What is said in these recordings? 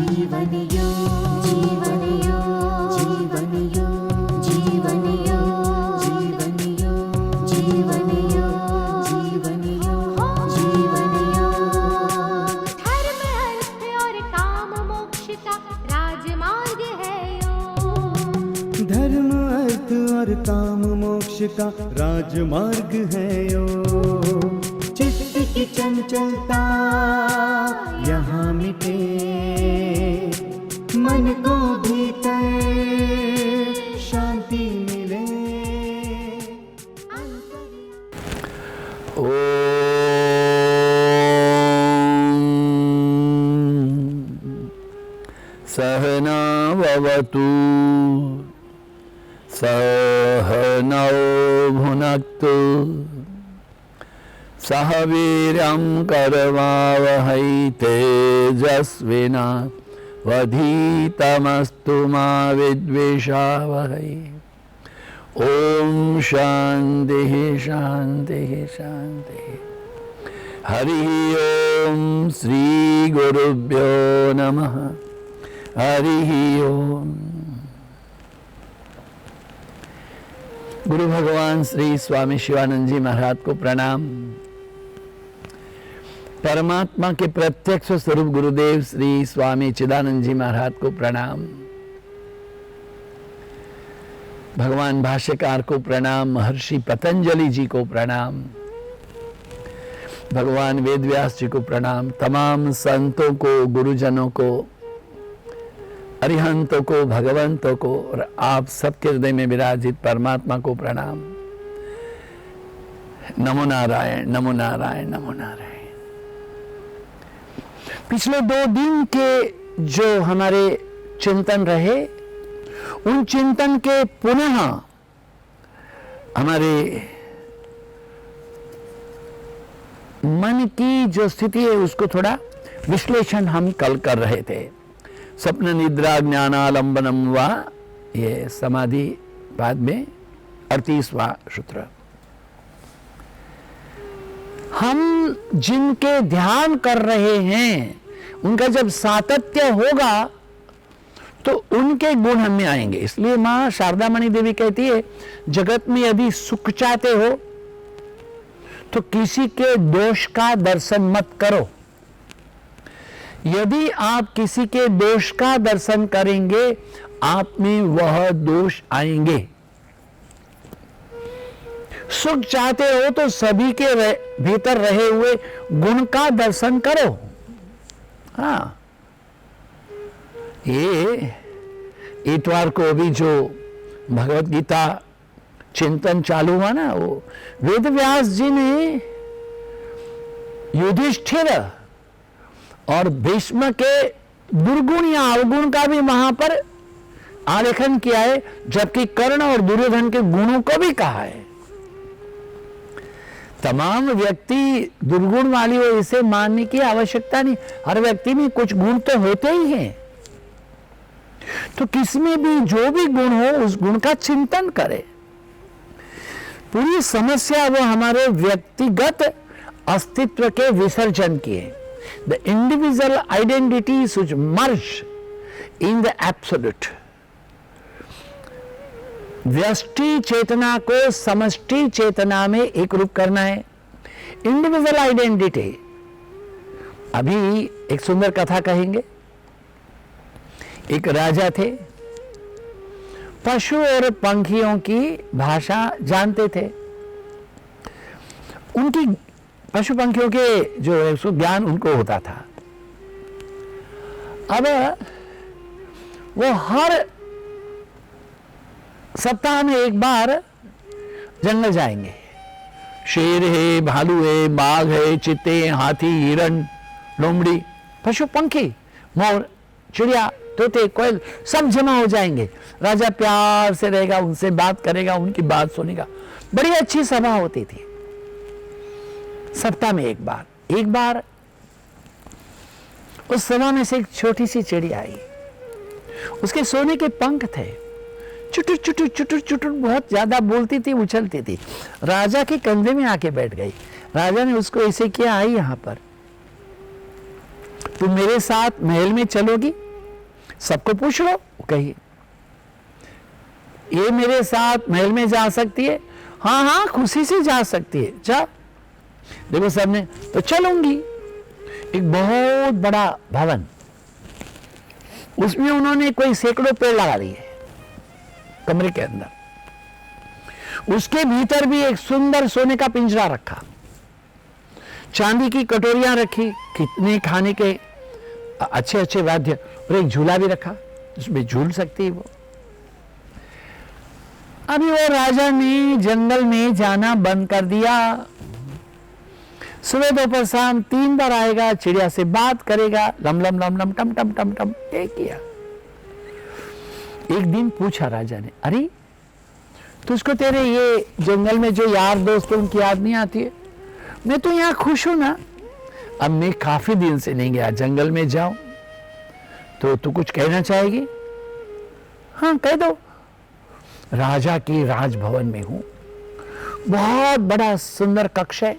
जीवन योग, जीवन योग, जीवन योग, जीवन योग, जीवन योग, जीवन योग, जीवन योग, जीवन योग। धर्म अर्थ और काम मोक्ष का राजमार्ग है योग। धर्म अर्थ और काम मोक्ष का राजमार्ग है योग। चित्त की चंचलता यहाँ मिटे, मन को भीतर शांति मिले। ओम सहना भवतु सहनौ भुनक्तु सह वीर्यं करवावहै तेजस्विना वधीतमस्तु मा विद्विषावहै। ओम शांति शांति शांति। हरि ओम श्री गुरुभ्यो नमः। हरि ओम। गुरु भगवान श्री स्वामी शिवानंद जी महाराज को प्रणाम। परमात्मा के प्रत्यक्ष स्वरूप गुरुदेव श्री स्वामी चिदानंद जी महाराज को प्रणाम। भगवान भाष्यकार को प्रणाम। महर्षि पतंजलि जी को प्रणाम। भगवान वेदव्यास जी को प्रणाम। तमाम संतों को, गुरुजनों को, अरिहंतों को, भगवंतों को और आप सबके हृदय में विराजित परमात्मा को प्रणाम। नमो नारायण, नमो नारायण, नमो नारायण। पिछले 2 दिन के जो हमारे चिंतन रहे, उन चिंतन के पुनः हमारे मन की जो स्थिति है उसको थोड़ा विश्लेषण हम कल कर रहे थे। स्वप्न निद्रा ज्ञानालंबनम वा, ये समाधि बाद में 38वां सूत्र। हम जिनके ध्यान कर रहे हैं उनका जब सातत्य होगा तो उनके गुण हम में आएंगे। इसलिए मां शारदा मणि देवी कहती है, जगत में यदि सुख चाहते हो तो किसी के दोष का दर्शन मत करो। यदि आप किसी के दोष का दर्शन करेंगे आप में वह दोष आएंगे। सुख चाहते हो तो सभी के भीतर रहे हुए गुण का दर्शन करो। हाँ, ये इतवार को भी जो भगवत गीता चिंतन चालू हुआ ना, वो वेदव्यास जी ने युधिष्ठिर और भीष्म के दुर्गुण या अवगुण का भी वहां पर आलेखन किया है, जबकि कर्ण और दुर्योधन के गुणों को भी कहा है। तमाम व्यक्ति दुर्गुण वाली हो इसे मानने की आवश्यकता नहीं। हर व्यक्ति में कुछ गुण तो होते ही हैं। तो किसमें भी जो भी गुण हो उस गुण का चिंतन करें। पूरी समस्या वो हमारे व्यक्तिगत अस्तित्व के विसर्जन की है। The individual identity should merge in the absolute. व्यष्टि चेतना को समष्टि चेतना में एक रूप करना है। Individual identity. अभी एक सुंदर कथा कहेंगे। एक राजा थे, पशु और पंखियों की भाषा जानते थे। उनकी पशु पंखियों के जो है उसको ज्ञान उनको होता था। अब वो हर सप्ताह में एक बार जंगल जाएंगे। शेर है, भालू है, बाघ है, चीते, हाथी, हिरण, लोमड़ी, पशु पंखी, मोर, चिड़िया, तोते, कोयल सब जमा हो जाएंगे। राजा प्यार से रहेगा, उनसे बात करेगा, उनकी बात सुनेगा। बड़ी अच्छी सभा होती थी। सप्ताह में एक बार उस सभा में से एक छोटी सी चिड़िया आई। उसके सोने के पंख थे। चुटुर चुटुर चुटुर चुटुर बहुत ज्यादा बोलती थी, उछलती थी। राजा के कंधे में आके बैठ गई। राजा ने उसको ऐसे किया, आई यहां पर, तुम मेरे साथ महल में चलोगी? सबको पूछ लो, कहिए ये मेरे साथ महल में जा सकती है? हाँ हाँ खुशी से जा सकती है, जा। देखो सबने तो चलूंगी। एक बहुत बड़ा भवन, उसमें उन्होंने कोई सैकड़ों पेड़ लगा दिए कमरे के अंदर। उसके भीतर भी एक सुंदर सोने का पिंजरा रखा, चांदी की कटोरियां रखी, कितने खाने के अच्छे अच्छे वाद्य, और एक झूला भी रखा, उसमें झूल सकती है वो। अभी वो राजा ने जंगल में जाना बंद कर दिया। सुबह दोपहर शाम 3 बार आएगा, चिड़िया से बात करेगा, लम लम लम लम टम टम टम टम, ये किया। एक दिन पूछा राजा ने, अरे तुझको तेरे ये जंगल में जो यार दोस्त उनकी याद नहीं आती है? मैं तो यहाँ खुश हूं ना। अब मैं काफी दिन से नहीं गया जंगल में, जाऊं तो तू कुछ कहना चाहेगी? हाँ कह दो। राजा की राजभवन में हूं, बहुत बड़ा सुंदर कक्ष है,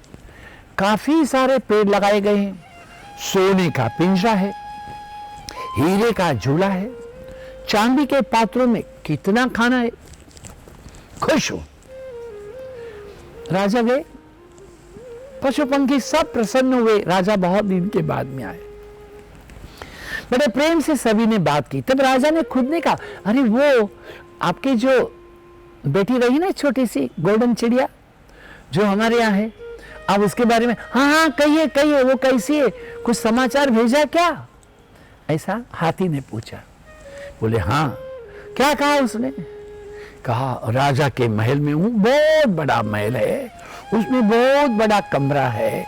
काफी सारे पेड़ लगाए गए हैं, सोने का पिंजरा है, हीरे का झूला है, चांदी के पात्रों में कितना खाना है, खुश हूं। राजा गए, पशु पंखी सब प्रसन्न हुए। राजा बहुत दिन के बाद में आए, बड़े प्रेम से सभी ने बात की। तब राजा ने खुद ने कहा, अरे वो आपकी जो बेटी रही ना छोटी सी गोल्डन चिड़िया जो हमारे यहाँ है, आप उसके बारे में, हाँ हाँ कहिए कहिए, वो कैसी है, कुछ समाचार भेजा क्या? ऐसा हाथी ने पूछा। बोले हाँ। क्या कहा उसने? कहा राजा के महल में हूं, बहुत बड़ा महल है, उसमें बहुत बड़ा कमरा है,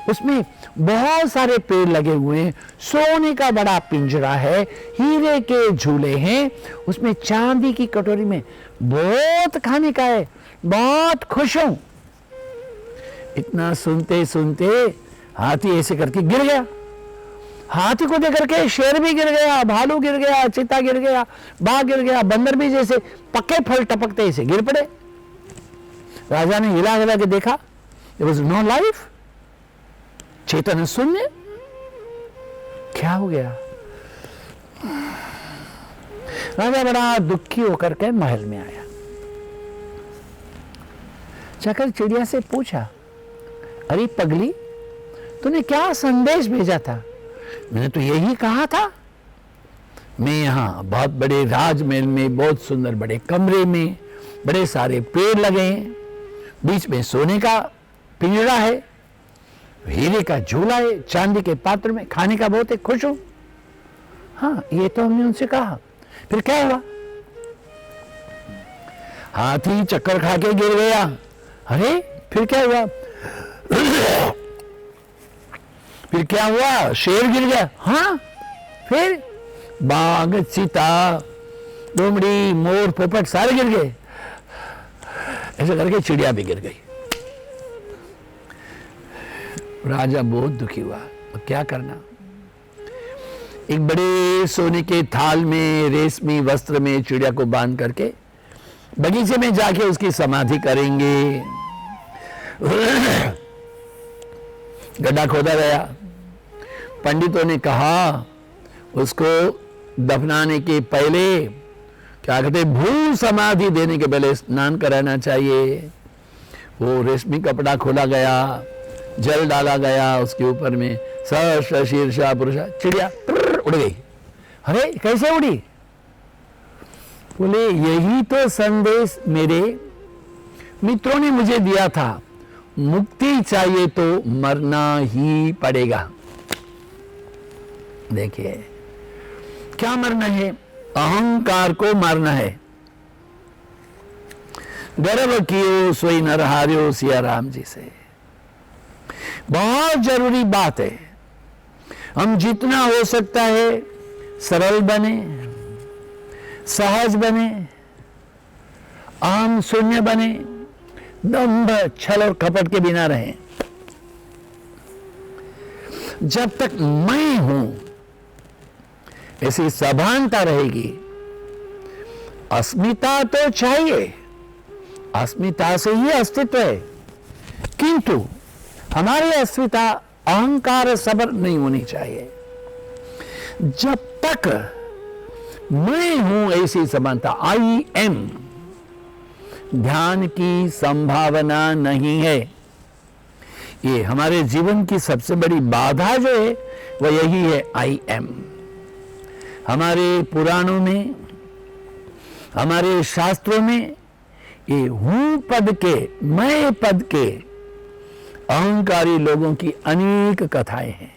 उसमें बहुत सारे पेड़ लगे हुए हैं, सोने का बड़ा पिंजरा है, हीरे के झूले हैं, उसमें चांदी की कटोरी में बहुत खाने का है, बहुत खुश हूं। इतना सुनते सुनते हाथी ऐसे करके गिर गया। हाथी को देख करके शेर भी गिर गया, भालू गिर गया, चीता गिर गया, बाघ गिर गया, बंदर भी जैसे पक्के फल टपकते ऐसे गिर पड़े। राजा ने हिला हिला के देखा, There was no life, चेतन शून्य। क्या हो गया? राजा बड़ा दुखी होकर के महल में आया, जाकर चिड़िया से पूछा, अरे पगली तूने क्या संदेश भेजा था? मैंने तो यही कहा था, मैं यहाँ बहुत बड़े राजमहल में, बहुत सुंदर बड़े कमरे में, बड़े सारे पेड़ लगे हैं, बीच में सोने का पिंजरा है, हीरे का झूला है, चांदी के पात्र में खाने का बहुत है, खुश हूं। हाँ ये तो हमने उनसे कहा। फिर क्या हुआ? हाथी चक्कर खा के गिर गया। अरे फिर क्या हुआ? फिर क्या हुआ? शेर गिर गया। हाँ फिर बाघ, चीता, लोमड़ी, मोर, पोपट सारे गिर गए। ऐसे करके चिड़िया भी गिर गई। राजा बहुत दुखी हुआ, तो क्या करना? एक बड़े सोने के थाल में, रेशमी वस्त्र में चिड़िया को बांध करके बगीचे में जाके उसकी समाधि करेंगे। गड्ढा खोदा गया। पंडितों ने कहा उसको दफनाने के पहले, क्या कहते, भू समाधि देने के पहले स्नान कराना चाहिए। वो रेशमी कपड़ा खोला गया, जल डाला गया उसके ऊपर में, सहस्र शीर्षा पुरुषा, चिड़िया उड़ गई। अरे कैसे उड़ी? बोले यही तो संदेश मेरे मित्रों ने मुझे दिया था, मुक्ति चाहिए तो मरना ही पड़ेगा। देखिए क्या मरना है? अहंकार को मारना है। गर्व कियो सोई नर हार्यो, सिया राम जी से। बहुत जरूरी बात है, हम जितना हो सकता है सरल बने, सहज बने, अहम शून्य बने, दंभ छल और कपट के बिना रहें। जब तक मैं हूं ऐसी सभानता रहेगी। अस्मिता तो चाहिए, अस्मिता से ही अस्तित्व है, किंतु हमारी अस्मिता अहंकार सबर नहीं होनी चाहिए। जब तक मैं हूं ऐसी समानता, आई एम, ध्यान की संभावना नहीं है। ये हमारे जीवन की सबसे बड़ी बाधा जो है वह यही है, आई एम। हमारे पुराणों में, हमारे शास्त्रों में ये हूं पद के, मैं पद के अहंकारी लोगों की अनेक कथाएं हैं।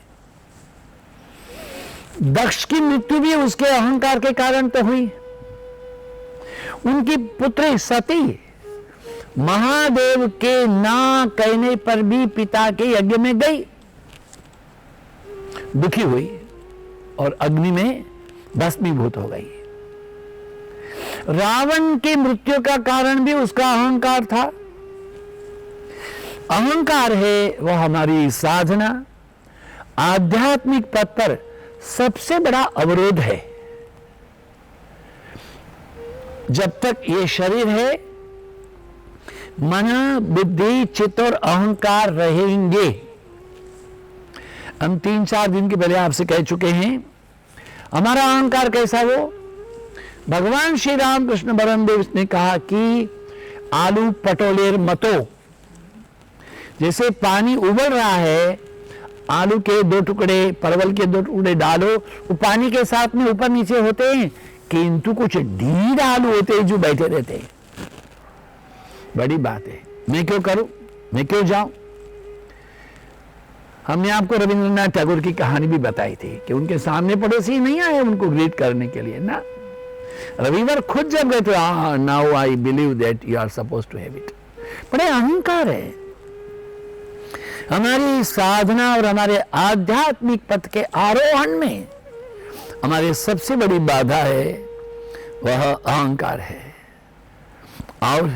दक्ष की मृत्यु भी उसके अहंकार के कारण तो हुई। उनकी पुत्री सती महादेव के ना कहने पर भी पिता के यज्ञ में गई, दुखी हुई और अग्नि में भस्मीभूत हो गई। रावण की मृत्यु का कारण भी उसका अहंकार था। अहंकार है वह हमारी साधना, आध्यात्मिक पथ पर सबसे बड़ा अवरोध है। जब तक ये शरीर है, मन, बुद्धि, चित्त और अहंकार रहेंगे। हम 3-4 दिन के पहले आपसे कह चुके हैं हमारा अहंकार कैसा हो। भगवान श्री रामकृष्ण बरमदेव ने कहा कि आलू पटोलेर मतो, जैसे पानी उबल रहा है, आलू के 2 टुकड़े, परवल के 2 टुकड़े डालो, वो पानी के साथ में ऊपर नीचे होते हैं, किंतु कुछ ढीठ आलू होते हैं जो बैठे रहते हैं। बड़ी बात है, मैं क्यों करूं, मैं क्यों जाऊं। हमने आपको रविंद्रनाथ टैगोर की कहानी भी बताई थी कि उनके सामने पड़ोसी नहीं आए उनको ग्रीट करने के लिए ना, रविवार खुद जब गए थे, now I believe that you are suppose to have it. बड़े अहंकार है। हमारी साधना और हमारे आध्यात्मिक पथ के आरोहण में हमारी सबसे बड़ी बाधा है वह अहंकार है। और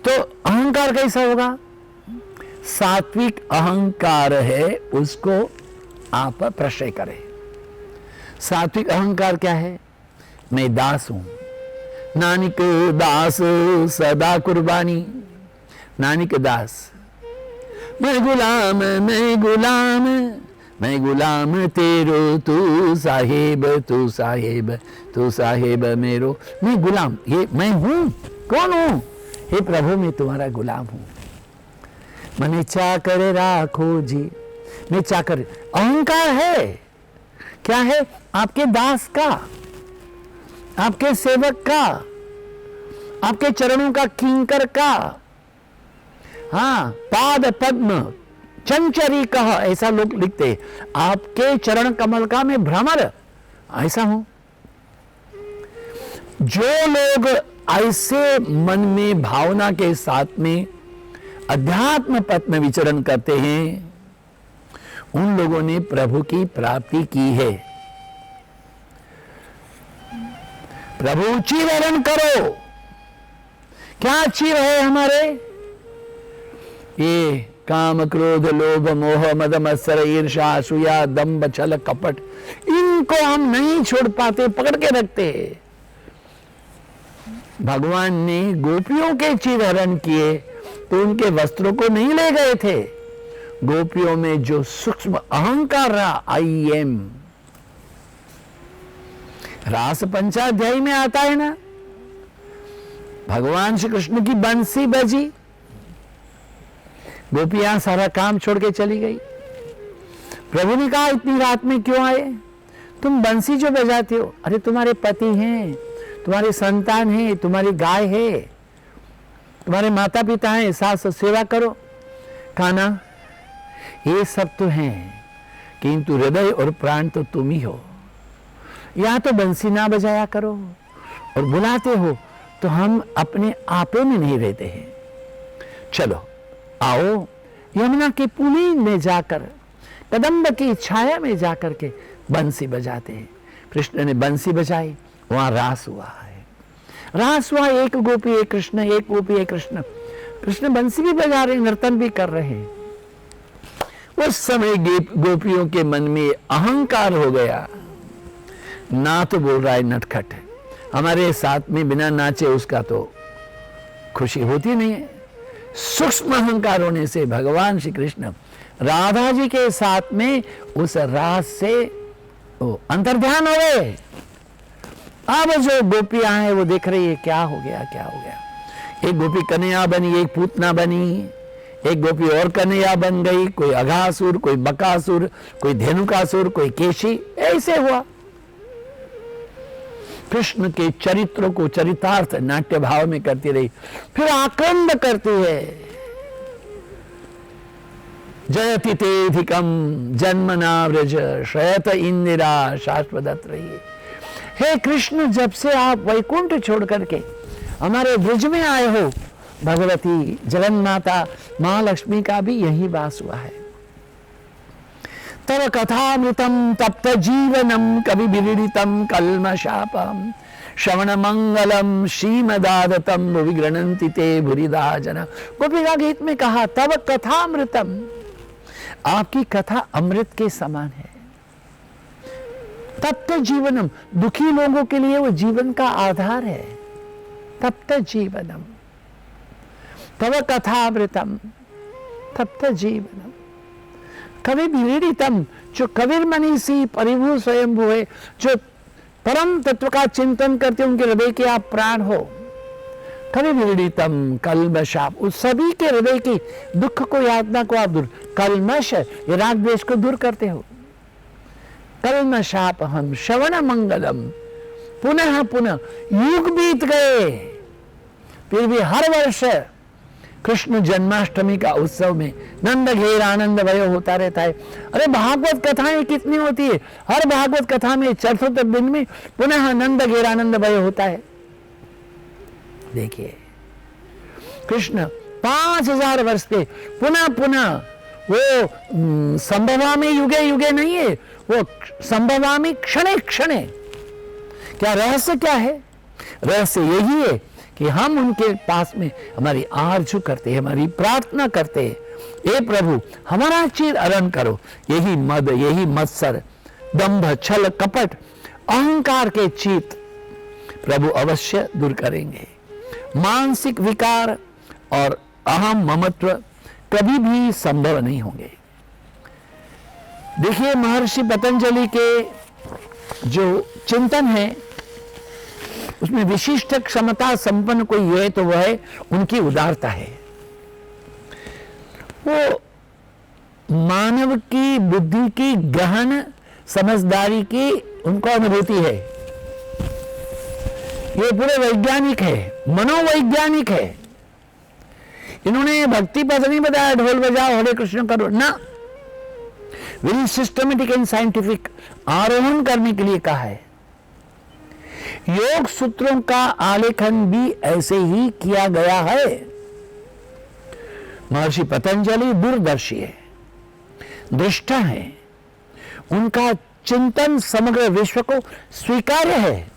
तो अहंकार कैसा होगा? सात्विक अहंकार है, उसको आप प्रश्रय करें। सात्विक अहंकार क्या है? मैं दास हूं, नानिक दास सदा कुर्बानी, नानिक दास, मैं गुलाम, मैं गुलाम, मैं गुलाम तेरो, तू साहेब, तू साहेब, तू साहेब मेरो। मैं गुलाम, ये मैं हूं। कौन हूं? हे प्रभु, मैं तुम्हारा गुलाम हूं। मने चाकर राखो जी, मैं चाकर। अहंकार है, क्या है? आपके दास का, आपके सेवक का, आपके चरणों का किंकर का। हाँ, पाद पद्म चंचरी कह, ऐसा लोग लिखते, आपके चरण कमल का मैं भ्रमर, ऐसा हूं। जो लोग ऐसे मन में भावना के साथ में अध्यात्म पथ में विचरण करते हैं, उन लोगों ने प्रभु की प्राप्ति की है। प्रभु चिरवरण करो, क्या चिर है हमारे? ये काम, क्रोध, लोभ, मोह, मद, मत्सर, ईर्ष्या, असूया, दंभ, छल, कपट, इनको हम नहीं छोड़ पाते, पकड़ के रखते हैं। भगवान ने गोपियों के चिर हरण किए तो उनके वस्त्रों को नहीं ले गए थे। गोपियों में जो सूक्ष्म अहंकार रहा, आई एम, रास पंचाध्यायी में आता है ना, भगवान श्री कृष्ण की बंसी बजी, गोपियां सारा काम छोड़ के चली गई। प्रभु ने कहा, इतनी रात में क्यों आए? तुम बंसी जो बजाते हो, अरे तुम्हारे पति हैं, तुम्हारे संतान है, तुम्हारी गाय है, तुम्हारे माता पिता हैं, सास सेवा करो। खाना, ये सब तो हैं, किंतु हृदय और प्राण तो तुम ही हो। या तो बंसी ना बजाया करो, और बुलाते हो तो हम अपने आपे में नहीं रहते हैं। चलो आओ, यमुना के पुलीन में जाकर, कदम्ब की छाया में जाकर के बंसी बजाते हैं। कृष्ण ने बंसी बजाई, वहां रास हुआ है। रास हुआ, एक गोपी एक कृष्ण, एक गोपी एक कृष्ण। कृष्ण बंसी भी बजा रहे, नर्तन भी कर रहे हैं। उस समय गोपियों के मन में अहंकार हो गया। ना तो बोल रहा है नटखट, हमारे साथ में बिना नाचे उसका तो खुशी होती नहीं है। सूक्ष्म अहंकार होने से भगवान श्री कृष्ण राधा जी के साथ में उस रास से अंतर्ध्यान हो गए। अब जो गोपियां हैं वो देख रही है क्या हो गया, क्या हो गया। एक गोपी कन्या बनी, एक पूतना बनी, एक गोपी और कन्या बन गई, कोई अघासुर, कोई बकासुर, कोई धेनुकासुर, कोई केशी, ऐसे हुआ। कृष्ण के चरित्र को चरितार्थ नाट्य भाव में करती रही, फिर आक्रंद करती है। जयति तेधिकम जन्मना व्रज शयत इंदिरा शाश्वत रही। हे कृष्ण, जब से आप वैकुंठ छोड़ करके हमारे ब्रज में आए हो, भगवती जगन्माता महालक्ष्मी का भी यही वास हुआ है। तव कथामृतम तप्त जीवनम कवि विरीडितम कल्मशापम श्रवण मंगलम श्रीमदादतम विगृणन्ति ते भूरिदा जना। गोपिका गीत में कहा तव कथामृतम, आपकी कथा अमृत के समान है। तप्त जीवनम, दुखी लोगों के लिए वो जीवन का आधार है। तप्त जीवनम तव कथामृतम तप्त जीवनम कवि विरीडितम, जो कबीर मनीषी परिभू स्वयंभू है, जो परम तत्व का चिंतन करते उनके हृदय के आप प्राण हो। कवि विरीडितम कल्मशाप, उस सभी के हृदय की दुख को यातना को आप दूर, कल्मश ये राग द्वेष को दूर करते हो। कल्मशाप हम श्रवण मंगलम, पुनः पुनः युग बीत गए, फिर भी हर वर्ष कृष्ण जन्माष्टमी का उत्सव में नंद घेर आनंद भय होता रहता है। अरे भागवत कथाएं कितनी होती है, हर भागवत कथा में चतुर्थ दिन में पुनः नंद घेर आनंद भय होता है। देखिए कृष्ण 5000 वर्ष पे पुनः पुनः वो संभवामी युगे युगे नहीं है, वो संभवामी क्षणे क्षणे। क्या रहस्य क्या है? रहस्य यही है कि हम उनके पास में हमारी आरजू करते हैं, हमारी प्रार्थना करते हैं, ए प्रभु हमारा चीर हरण करो। यही मद, यही मत्सर, दंभ, छल, कपट, अहंकार के चीत प्रभु अवश्य दूर करेंगे। मानसिक विकार और अहम ममत्व कभी भी संभव नहीं होंगे। देखिए महर्षि पतंजलि के जो चिंतन है उसमें विशिष्ट क्षमता संपन्न कोई है तो वह है उनकी उदारता है। वो मानव की बुद्धि की गहन समझदारी की उनको अनुभूति है। ये पूरे वैज्ञानिक है, मनोवैज्ञानिक है। इन्होंने भक्ति पद नहीं बताया ढोल बजाओ हरे कृष्ण करो ना, वेरी सिस्टमेटिक एंड साइंटिफिक आरोहण करने के लिए कहा है। योग सूत्रों का आलेखन भी ऐसे ही किया गया है। महर्षि पतंजलि दूरदर्शी है, दृष्टा है, उनका चिंतन समग्र विश्व को स्वीकार्य है।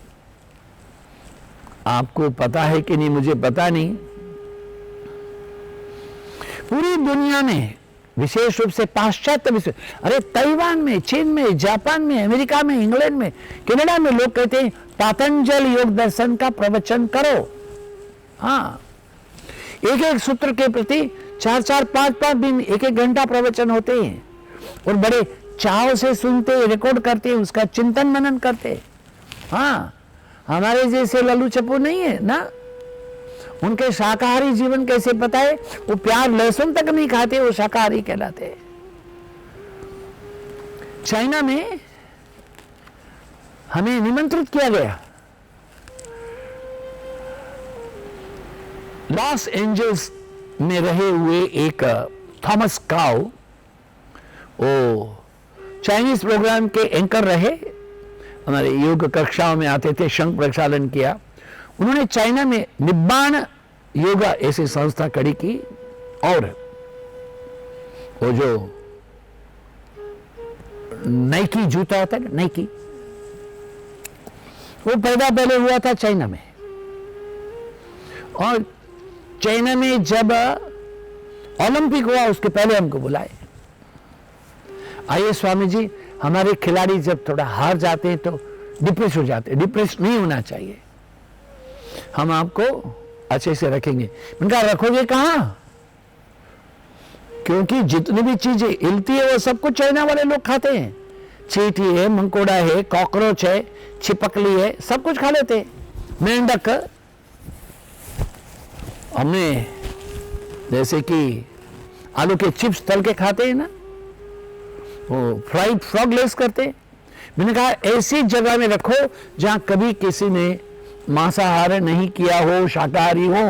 आपको पता है कि नहीं मुझे पता नहीं, पूरी दुनिया में विशेष रूप से पाश्चात्य विश्व, अरे ताइवान में, चीन में, जापान में, अमेरिका में, इंग्लैंड में, कनाडा में लोग कहते हैं पतंजलि योग दर्शन का प्रवचन करो। हाँ, एक एक सूत्र के प्रति 4-4, 5-5 दिन, 1-1 घंटा प्रवचन होते हैं और बड़े चाव से सुनते, रिकॉर्ड करते, उसका चिंतन मनन करते। हाँ, हमारे जैसे लल्लू चप्पू नहीं है ना। उनके शाकाहारी जीवन कैसे पता है? वो प्याज लहसुन तक नहीं खाते, वो शाकाहारी कहलाते। चाइना में हमें निमंत्रित किया गया। लॉस एंजल्स में रहे हुए एक थॉमस काउ, वो चाइनीज प्रोग्राम के एंकर रहे, हमारे योग कक्षाओं में आते थे, शंख प्रक्षालन किया। उन्होंने चाइना में निब्बाण योगा ऐसी संस्था खड़ी की और वो जो नाइकी जूता होता है, नाइकी, वो पैदा पहले हुआ था चाइना में। और चाइना में जब ओलंपिक हुआ उसके पहले हमको बुलाए, आइए स्वामी जी, हमारे खिलाड़ी जब थोड़ा हार जाते हैं तो डिप्रेस हो जाते हैं, डिप्रेस नहीं होना चाहिए, हम आपको अच्छे से रखेंगे। उनका रखोगे कहां? क्योंकि जितनी भी चीजें हिलती है वो सब कुछ चाइना वाले लोग खाते हैं। चींटी है, मंकोड़ा है, कॉकरोच है, छिपकली है, सब कुछ खा लेते हैं। मेंढक, हमने जैसे कि आलू के चिप्स तल के खाते हैं ना, वो फ्राइड फ्रॉग लेस करते हैं। मैंने कहा ऐसी जगह में रखो जहां कभी किसी ने मांसाहार नहीं किया हो, शाकाहारी हो।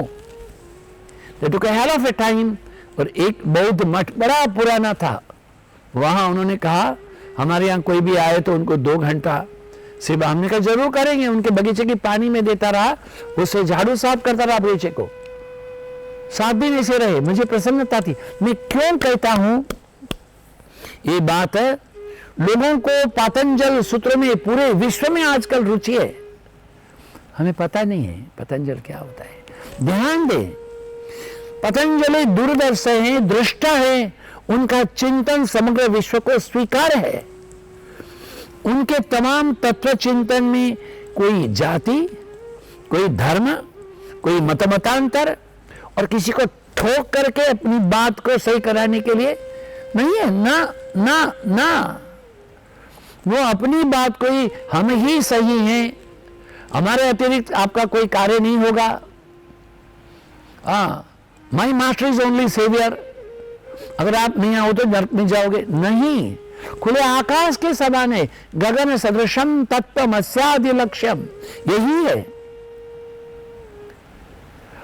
They took a hell of a time। और एक बौद्ध मठ बड़ा पुराना था, वहां उन्होंने कहा हमारे यहाँ कोई भी आए तो उनको 2 घंटा सेवा। हमने कहा जरूर करेंगे। उनके बगीचे की पानी में देता रहा, उससे झाड़ू साफ करता रहा बगीचे को। 7 दिन ऐसे रहे, मुझे प्रसन्नता थी। मैं क्यों कहता हूं ये बात है, लोगों को पतंजल सूत्र में पूरे विश्व में आजकल रुचि है, हमें पता नहीं है पतंजल क्या होता है। ध्यान दें, पतंजलि दूरदर्शी है, दृष्टा है, उनका चिंतन समग्र विश्व को स्वीकार है। उनके तमाम तत्व चिंतन में कोई जाति, कोई धर्म, कोई मतांतर और किसी को ठोक करके अपनी बात को सही कराने के लिए नहीं है। ना ना ना, वो अपनी बात को ही हम ही सही हैं, हमारे अतिरिक्त आपका कोई कार्य नहीं होगा। My master is only saviour. अगर आप नहीं आओ तो नरक में जाओगे। नहीं, खुले आकाश के समान है, गगन सदृशम तत्वमस्यादि लक्ष्यम, यही है।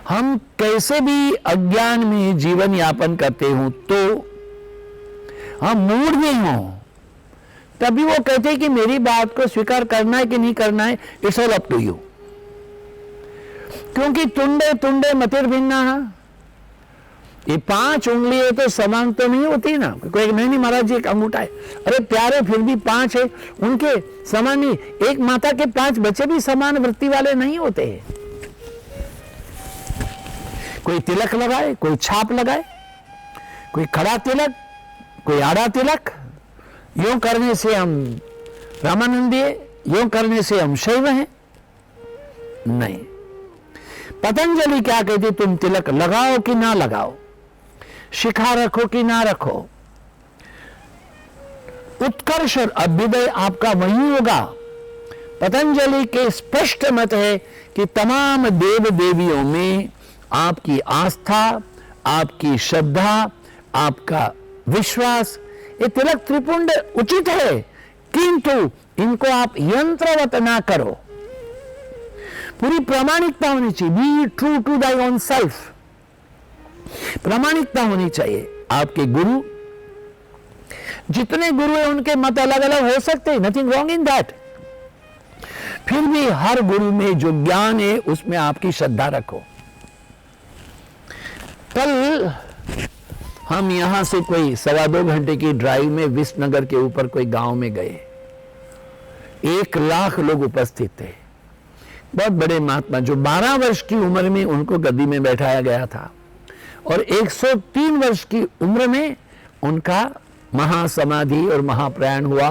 हम कैसे भी अज्ञान में जीवन यापन करते हो तो हम मूड में हो, तभी वो कहते हैं कि मेरी बात को स्वीकार करना है कि नहीं करना है, it's all up to you. क्योंकि तुंडे तुंडे मतिर्भिन्ना, ये 5 उंगलियां तो समान तो नहीं होती ना। कोई नहीं महाराज जी एक अंगूठा है, अरे प्यारे फिर भी 5 है, उनके समान नहीं। एक माता के 5 बच्चे भी समान वृत्ति वाले नहीं होते। कोई तिलक लगाए, कोई छाप लगाए, कोई खड़ा तिलक, कोई आड़ा तिलक। यूं करने से हम रामानंदी है, यूं करने से हम शैव हैं, नहीं। पतंजलि क्या कहती, तुम तिलक लगाओ कि ना लगाओ, शिखा रखो कि ना रखो, उत्कर्ष और अभ्युदय आपका वही होगा। पतंजलि के स्पष्ट मत है कि तमाम देव देवियों में आपकी आस्था, आपकी श्रद्धा, आपका विश्वास, ये तिलक त्रिपुंड उचित है, किंतु इनको आप यंत्रवत ना करो। पूरी प्रामाणिकता होनी चाहिए। Be true to thy own self, प्रामाणिकता होनी चाहिए। आपके गुरु, जितने गुरु हैं उनके मत अलग अलग हो सकते हैं, नथिंग रॉन्ग इन दैट। फिर भी हर गुरु में जो ज्ञान है उसमें आपकी श्रद्धा रखो। कल हम यहां से कोई 1.25 घंटे की ड्राइव में विसनगर के ऊपर कोई गांव में गए। 1 लाख लोग उपस्थित थे। बहुत बड़े महात्मा, जो 12 वर्ष की उम्र में उनको गद्दी में बैठाया गया था और 103 वर्ष की उम्र में उनका महासमाधि और महाप्रयाण हुआ।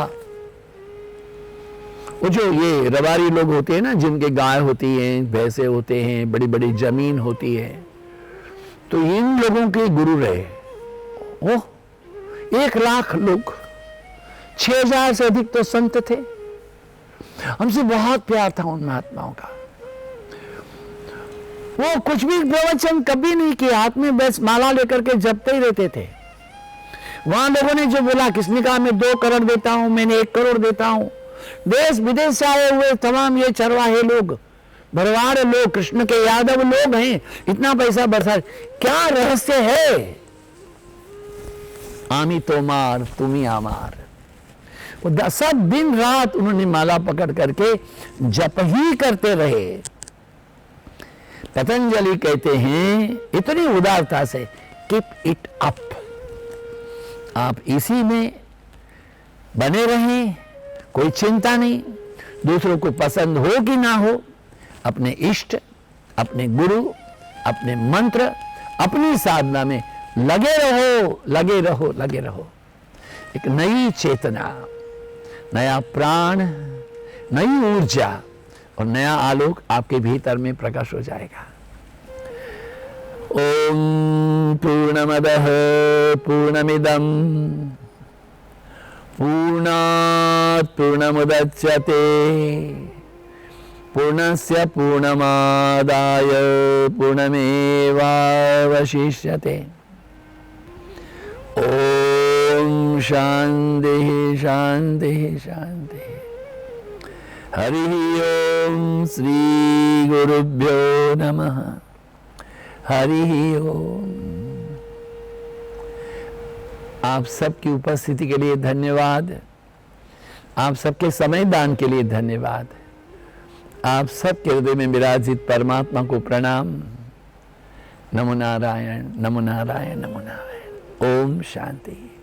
वो जो ये रवारी लोग होते हैं ना, जिनके गाय होती हैं, भैंसे होते हैं, बड़ी बड़ी जमीन होती है, तो इन लोगों के गुरु रहे। ओह, 1 लाख लोग, 6000 से अधिक तो संत थे। हमसे बहुत प्यार था उन महात्माओं का। वो कुछ भी प्रवचन कभी नहीं किया, हाथ में बस माला लेकर के जपते ही रहते थे। वहां लोगों ने जो बोला, किसने कहा मैं 2 करोड़ देता हूं, मैंने 1 करोड़ देता हूं। देश विदेश से आए हुए तमाम ये चरवाहे लोग, भरवाड़ लोग, कृष्ण के यादव लोग हैं, इतना पैसा बरसा, क्या रहस्य है? आमी तोमार तुम्ही आमार। वो सब दिन रात उन्होंने माला पकड़ करके जप ही करते रहे। पतंजलि कहते हैं इतनी उदारता से, कीप इट अप, आप इसी में बने रहें, कोई चिंता नहीं। दूसरों को पसंद हो कि ना हो, अपने इष्ट, अपने गुरु, अपने मंत्र, अपनी साधना में लगे रहो, लगे रहो, लगे रहो। एक नई चेतना, नया प्राण, नई ऊर्जा और नया आलोक आपके भीतर में प्रकाश हो जाएगा। ओम पूर्णमदः पूर्णमिदं पूर्णात् पूर्णमुदच्यते पूर्णस्य पूर्णमादाय पूर्णमेवावशिष्यते। ओम शांति शांति शांति। हरि ओम श्री गुरुभ्यो नमः। हरि ओम। आप सबकी उपस्थिति के लिए धन्यवाद। आप सबके समय दान के लिए धन्यवाद। आप सबके हृदय में विराजित परमात्मा को प्रणाम। नमो नारायण, नमो नारायण, नमो नारायण। ओम शांति।